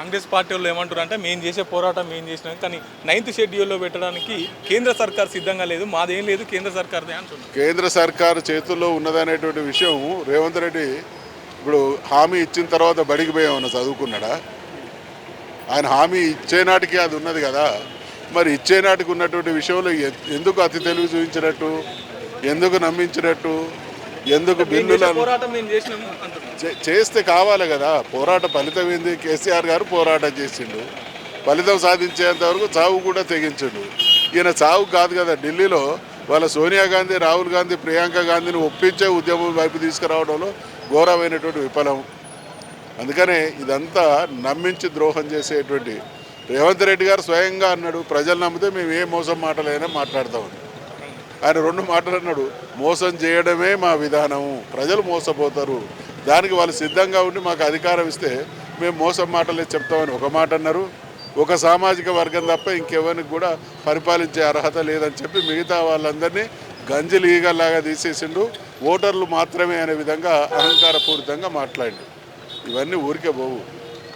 Congress party వాళ్ళు ఏమంటారు అంటే మేము చేసే పోరాటం మేము చేసినాం, కానీ 9th షెడ్యూల్లో పెట్టడానికి కేంద్ర సర్కార్ సిద్ధంగా లేదు, మాదేం లేదు కేంద్ర సర్కార్దే అంటున్నారు. కేంద్ర సర్కారు చేతుల్లో ఉన్నదనేటువంటి విషయం రేవంత్ రెడ్డి ఇప్పుడు హామీ ఇచ్చిన తర్వాత బడికి పోయామన్నా చదువుకున్నాడా? ఆయన హామీ ఇచ్చే నాటికి అది ఉన్నది కదా. మరి ఇచ్చే నాటికి ఉన్నటువంటి విషయంలో ఎందుకు అతి తెలివి చూపించినట్టు, ఎందుకు నమ్మించినట్టు, ఎందుకు బిల్లులను పోరాటం మేము చేసినాము అంటున్నారు. చేస్తే కావాలి కదా. పోరాట ఫలితం ఏంది? కేసీఆర్ గారు పోరాటం చేసిండు, ఫలితం సాధించేంత వరకు చావు కూడా తెగించిండు. ఈయన చావు కాదు కదా, ఢిల్లీలో వాళ్ళ సోనియా గాంధీ, రాహుల్ గాంధీ, ప్రియాంక గాంధీని ఒప్పించే ఉద్యమం వైపు తీసుకురావడంలో ఘోరమైనటువంటి విఫలం. అందుకనే ఇదంతా నమ్మించి ద్రోహం చేసేటువంటి రేవంత్ రెడ్డి గారు స్వయంగా అన్నాడు, ప్రజలు నమ్మితే మేము ఏ మోసం మాటలైనా మాట్లాడతామని. ఆయన 2 మాటలు అన్నాడు, మోసం చేయడమే మా విధానము, ప్రజలు మోసపోతారు, దానికి వాళ్ళు సిద్ధంగా ఉండి మాకు అధికారం ఇస్తే మేము మోసం మాటలే చెప్తామని ఒక మాట అన్నారు. ఒక సామాజిక వర్గం తప్ప ఇంకెవరికి కూడా పరిపాలించే అర్హత లేదని చెప్పి మిగతా వాళ్ళందరినీ గంజిలీగల్లాగా తీసేసిండు. ఓటర్లు మాత్రమే అనే విధంగా అహంకారపూరితంగా మాట్లాడిండు. ఇవన్నీ ఊరికే పోవు,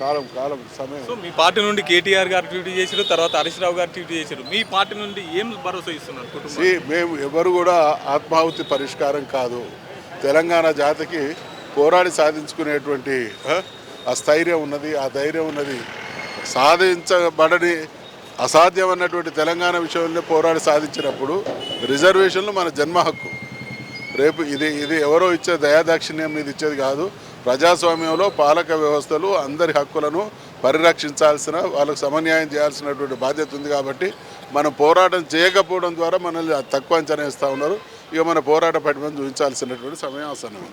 కాలం సమయం. సో మీ పార్టీ నుండి కేటీఆర్ గారు ట్వీట్ చేశారు, తర్వాత హరీష్ రావు గారు ట్వీట్ చేశారు. మీ పార్టీ నుండి ఏం భరోసా ఇస్తున్నారు కుటుంబం? మేము ఎవరు కూడా ఆత్మాహుతి పరిష్కారం కాదు. తెలంగాణ జాతికి పోరాడి సాధించుకునేటువంటి ఆ స్థైర్యం ఉన్నది, ఆ ధైర్యం ఉన్నది. సాధించబడని అసాధ్యం అన్నటువంటి తెలంగాణ విషయంలో పోరాడి సాధించినప్పుడు రిజర్వేషన్లు మన జన్మ హక్కు. రేపు ఇది ఎవరో ఇచ్చే దయాదాక్షిణ్యం మీద ఇచ్చేది కాదు. ప్రజాస్వామ్యంలో పాలక వ్యవస్థలు అందరి హక్కులను పరిరక్షించాల్సిన, వాళ్ళకు సమన్యాయం చేయాల్సినటువంటి బాధ్యత ఉంది. కాబట్టి మనం పోరాటం చేయకపోవడం ద్వారా మనల్ని తక్కువ అంచనా వేస్తూ ఉన్నారు. ఇక మన పోరాట పటిమను చూపించాల్సినటువంటి సమయం ఆసన్నం.